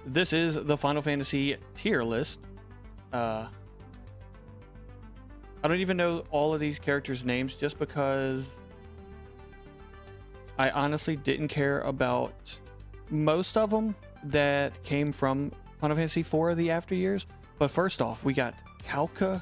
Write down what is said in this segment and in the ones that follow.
this is the Final Fantasy tier list. I don't even know all of these characters' names just because I honestly didn't care about most of them that came from Final Fantasy IV The After Years. But first off, we got Calca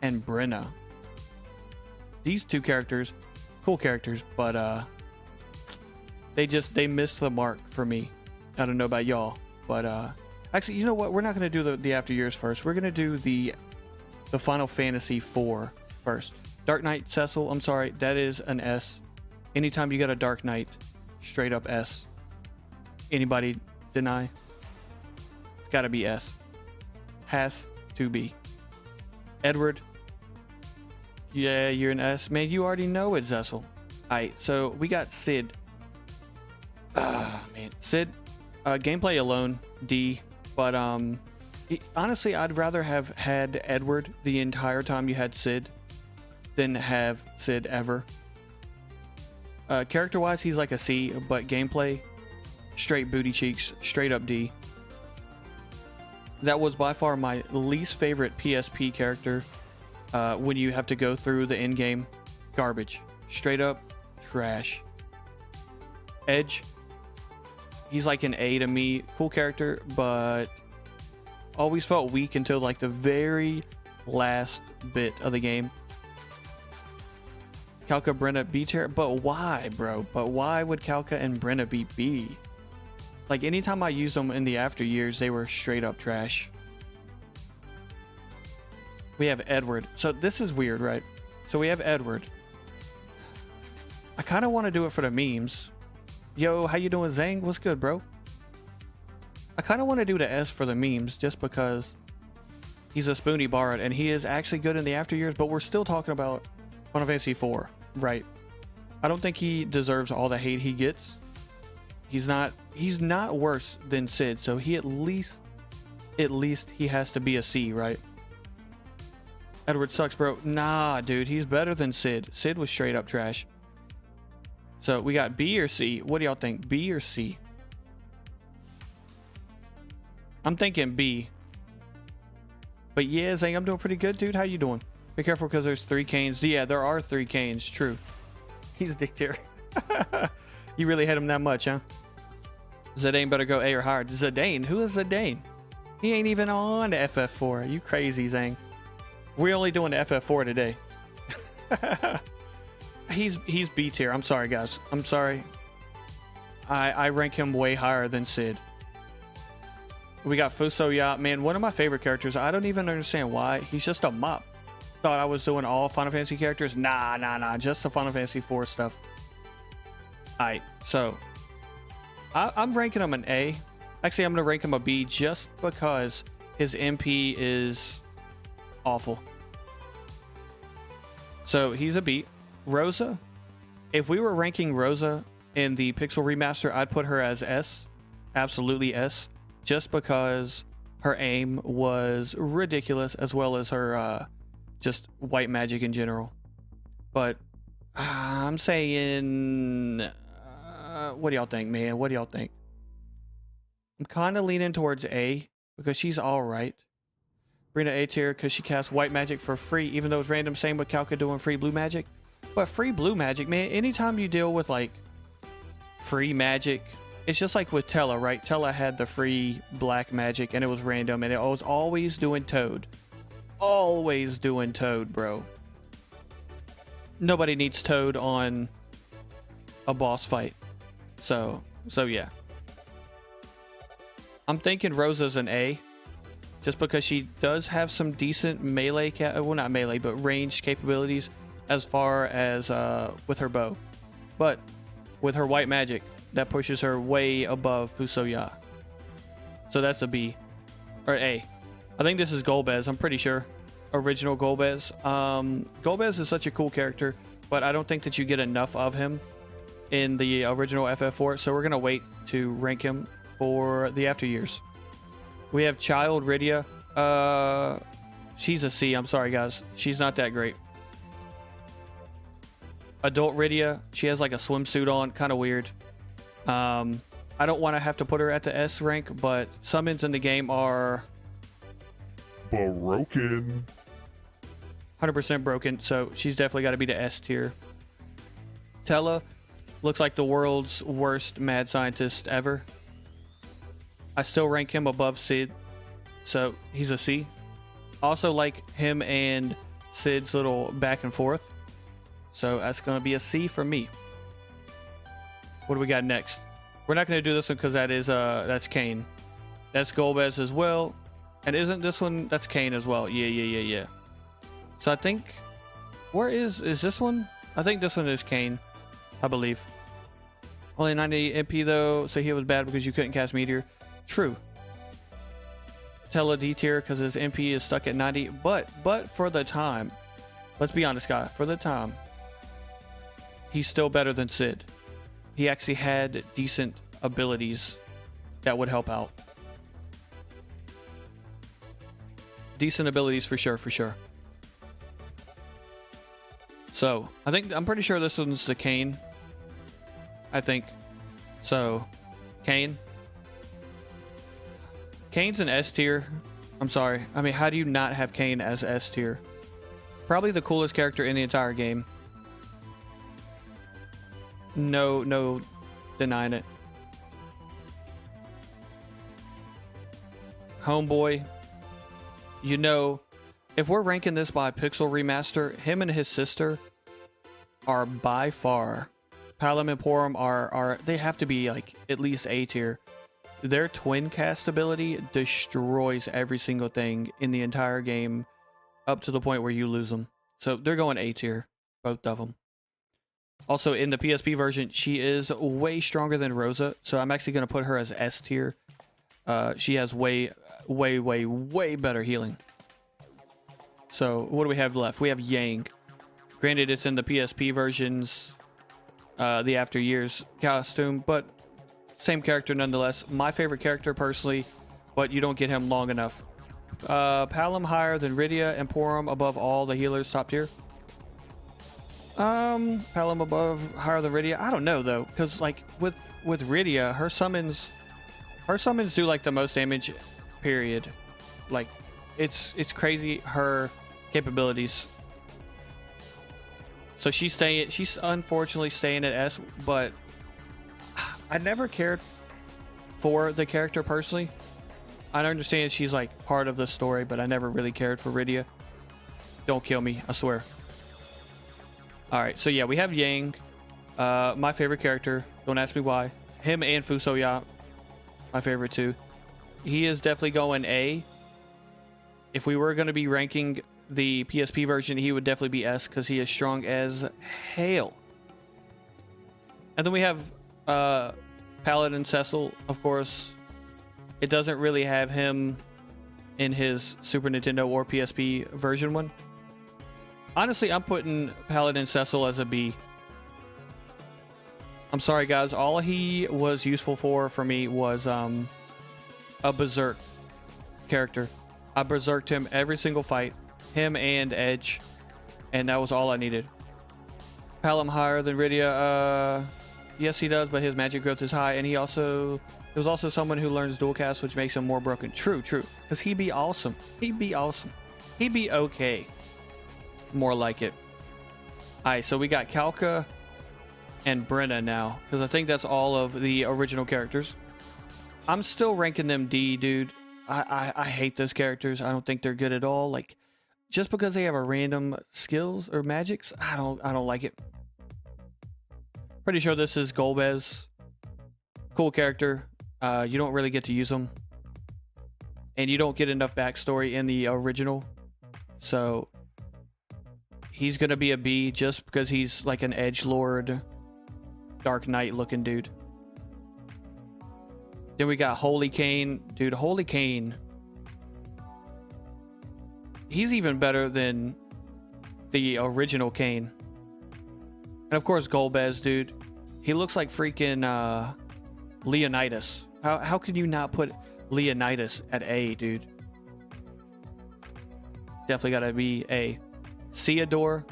and Brenna. These two characters, cool characters, but they missed the mark for me. I don't know about y'all, but actually, you know what? We're not going to do the After Years first. We're going to do the Final Fantasy IV first. Dark Knight Cecil, I'm sorry, that is an S. Anytime you got a Dark Knight, straight up S. Anybody deny? It's got to be S. Has to be. Edward, yeah, you're an S. Man, you already know it's Cecil. Alright, so we got Sid. Man, Sid, gameplay alone, D, but honestly, I'd rather have had Edward the entire time you had Sid than have Sid ever. Character-wise, he's like a C, but gameplay, straight booty cheeks, straight up D. That was by far my least favorite PSP character when you have to go through the in-game. Garbage. Straight up trash. Edge, he's like an A to me. Cool character, but always felt weak until like the very last bit of the game. Calca, Brenna, B tier, but why, bro? But why would Calca and Brenna be B? Like, anytime I used them in the After Years, they were straight up trash. We have Edward. So this is weird, right? So we have Edward. I kind of want to do it for the memes. Yo, how you doing, Zang? What's good, bro? I kind of want to do the S for the memes just because he's a Spoonie borrowed and he is actually good in the After Years, but we're still talking about Final Fantasy IV, right? I don't think he deserves all the hate he gets. He's not worse than Sid, so he at least he has to be a C, right? Edward sucks, bro. Nah, dude, he's better than Sid. Sid was straight up trash. So we got B or C. What do y'all think? B or C? I'm thinking B. But yeah, Zang, I'm doing pretty good, dude. How you doing? Be careful because there's 3 Kanes. Yeah, there are 3 Kanes. True. He's dick tier. You really hate him that much, huh? Zidane better go A or higher. Zidane? Who is Zidane? He ain't even on the FF4. You crazy, Zang. We're only doing the FF4 today. He's B tier. I'm sorry, guys. I'm sorry. I rank him way higher than Sid. We got Fuso, yeah. Man, one of my favorite characters. I don't even understand why. He's just a mop. Thought I was doing all Final Fantasy characters. Nah. Just the Final Fantasy IV stuff. Alright, so I'm ranking him an A. Actually, I'm going to rank him a B just because his MP is awful. So he's a B. Rosa, if we were ranking Rosa in the Pixel Remaster, I'd put her as S. Absolutely S. Just because her aim was ridiculous, as well as her just white magic in general. But I'm saying... what do y'all think, man? What do y'all think? I'm kind of leaning towards A because she's alright. Brina A tier because she casts white magic for free, even though it's random. Same with Calca doing free blue magic. But free blue magic, man, anytime you deal with like free magic, it's just like with Tella, right? Tella had the free black magic and it was random and it was always doing Toad. Always doing Toad, bro. Nobody needs Toad on a boss fight. So yeah. I'm thinking Rosa's an A. Just because she does have some decent melee, well not melee, but ranged capabilities as far as with her bow. But with her white magic, that pushes her way above Fusoya. So that's a B. Or A. I think this is Goldbez, I'm pretty sure. Original Goldbez. Goldbez is such a cool character, but I don't think that you get enough of him in the original FF4, so we're going to wait to rank him for the After Years. We have Child Rydia. She's a C. I'm sorry, guys. She's not that great. Adult Rydia. She has like a swimsuit on. Kind of weird. I I don't want to have to put her at the S rank, but summons in the game are broken. 100% broken, so she's definitely got to be the S tier. Tella looks like the world's worst mad scientist ever. I still rank him above Sid, so he's a C. Also like him and Sid's little back and forth, so that's going to be a C for me. What do we got next? We're not going to do this one because that's Kane. That's Goldbez as well. And isn't this one, that's Kane as well? Yeah. So I think, where is this one? I think this one is Kane, I believe. Only 90 MP though, so he was bad because you couldn't cast Meteor. True. Tella D tier because his MP is stuck at 90, but for the time, let's be honest, guys, for the time, he's still better than Sid. He actually had decent abilities that would help out. Decent abilities for sure. So, I'm pretty sure this one's the Kane. I think. So, Kane. Kane's an S tier. I'm sorry. I mean, how do you not have Kane as S tier? Probably the coolest character in the entire game. No denying it. Homeboy. You know, if we're ranking this by Pixel Remaster, him and his sister are by far, Paladin and Porum are they have to be like at least A tier. Their twin cast ability destroys every single thing in the entire game up to the point where you lose them. So they're going A tier, both of them. Also in the PSP version, she is way stronger than Rosa, so I'm actually going to put her as S tier. She has way better healing. So what do we have left? We have Yang. Granted, it's in the PSP versions, the After Years costume, but same character nonetheless. My favorite character personally, but you don't get him long enough. Paladin higher than Rydia and Porum above all the healers top tier. Paladin above higher than Rydia. I don't know though, because like with Rydia, her summons do like the most damage, period. Like it's crazy her capabilities. So she's unfortunately staying at S, but I never cared for the character personally. I understand she's like part of the story, but I never really cared for Rydia. Don't kill me, I swear. All right, so yeah, we have Yang, my favorite character. Don't ask me why. Him and Fuso, yeah, my favorite too. He is definitely going A. If we were going to be ranking the PSP version, he would definitely be S because he is strong as hell. And then we have Paladin Cecil, of course. It doesn't really have him in his Super Nintendo or PSP version one. Honestly, I'm putting Paladin Cecil as a B. I'm sorry, guys. All he was useful for me was a berserk character. I berserked him every single fight. Him and Edge. And that was all I needed. Paladin higher than Rydia. Yes, he does, but his magic growth is high. And he was also someone who learns dual cast, which makes him more broken. True. Because he'd be awesome. He'd be okay. More like it. Alright, so we got Kalka and Brenna now, because I think that's all of the original characters. I'm still ranking them D, dude. I hate those characters. I don't think they're good at all. Like, just because they have a random skills or magics, I don't like it. Pretty sure this is Goldbez. Cool character. You don't really get to use them, and you don't get enough backstory in the original, so he's gonna be a B just because he's like an edgelord, Dark Knight looking dude. Then we got Holy Kane. Dude, Holy Kane. He's even better than the original Kane. And of course, Goldbez, dude. He looks like freaking Leonidas. How can you not put Leonidas at A, dude? Definitely gotta be A. Theodore.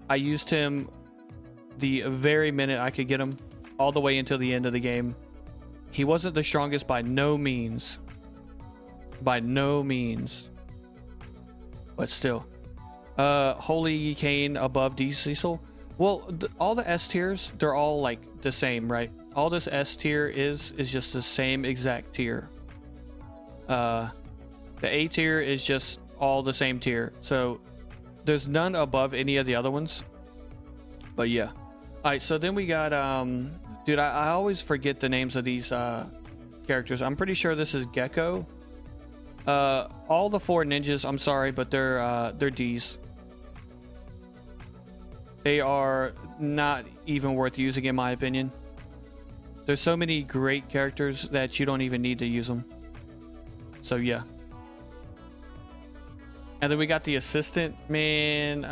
I used him the very minute I could get him, all the way until the end of the game. He wasn't the strongest by no means. By no means. But still. Holy Kane above D Cecil. Well, all the S tiers, they're all like the same, right? All this S tier is just the same exact tier. The A tier is just all the same tier. So there's none above any of the other ones. But yeah. Alright, so then we got dude, I always forget the names of these characters. I'm pretty sure this is Gecko. All the 4 ninjas, I'm sorry, but they're D's. They are not even worth using in my opinion. There's so many great characters that you don't even need to use them. So yeah. And then we got the assistant, man.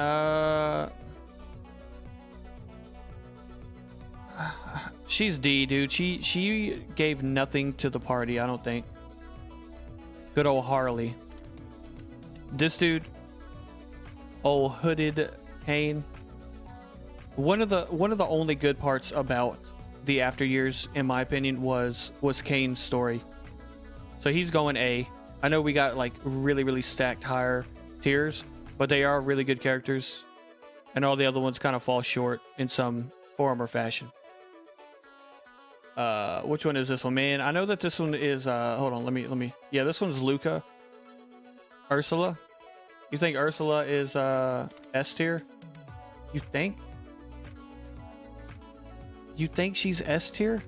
She's D, dude. She gave nothing to the party, I don't think. Good old Harley. This dude, old hooded Kane. One of the only good parts about the After Years, in my opinion, was Kane's story. So he's going A. I know we got like really stacked higher tiers, but they are really good characters, and all the other ones kind of fall short in some form or fashion. Which one is this one, man? I know that this one is hold on, let me yeah, this one's Luca. Ursula. You think Ursula is S tier? You think she's S tier?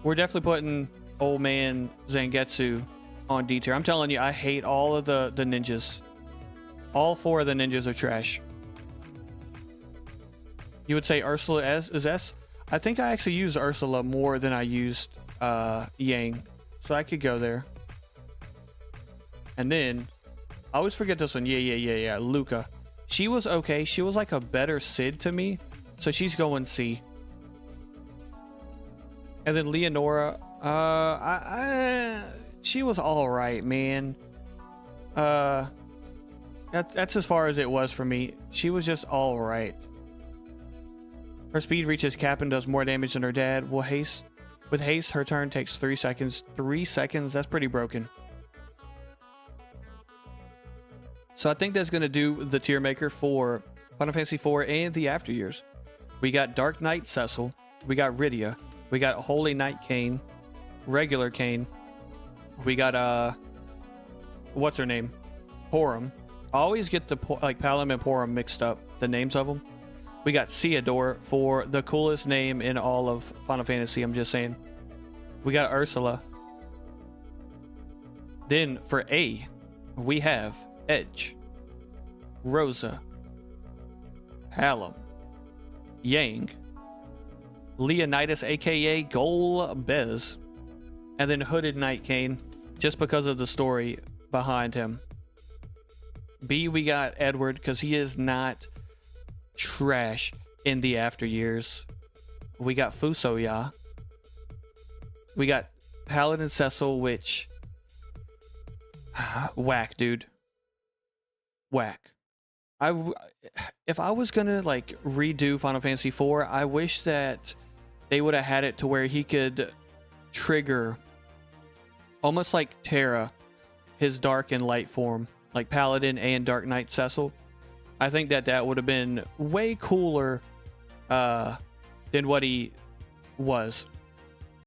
We're definitely putting old man Zangetsu on D tier. I'm telling you, I hate all of the ninjas. All 4 of the ninjas are trash. You would say Ursula is S? I think I actually used Ursula more than I used Yang, so I could go there. And then I always forget this one. Yeah, Luca. She was okay. She was like a better Sid to me, so she's going C. And then Leonora, she was all right, man. That's as far as it was for me. She was just all right. Her speed reaches cap and does more damage than her dad. With haste, her turn takes 3 seconds. 3 seconds? That's pretty broken. So I think that's going to do the tier maker for Final Fantasy IV and the After Years. We got Dark Knight Cecil. We got Rydia. We got Holy Knight Kane. Regular Kane. We got, what's her name? Porum. I always get the Paladin and Porum mixed up, the names of them. We got Theodore for the coolest name in all of Final Fantasy, I'm just saying. We got Ursula. Then for A, we have Edge, Rosa, Hallam, Yang, Leonidas aka Goldbez, and then Hooded Knight Kane, just because of the story behind him. B, we got Edward, because he is not trash in the After Years. We got Fuso, yeah. We got Paladin Cecil, which whack, dude. Whack. If I was gonna like redo Final Fantasy IV, I wish that they would have had it to where he could trigger, almost like Terra, his dark and light form, like Paladin and Dark Knight Cecil. I think that would have been way cooler than what he was.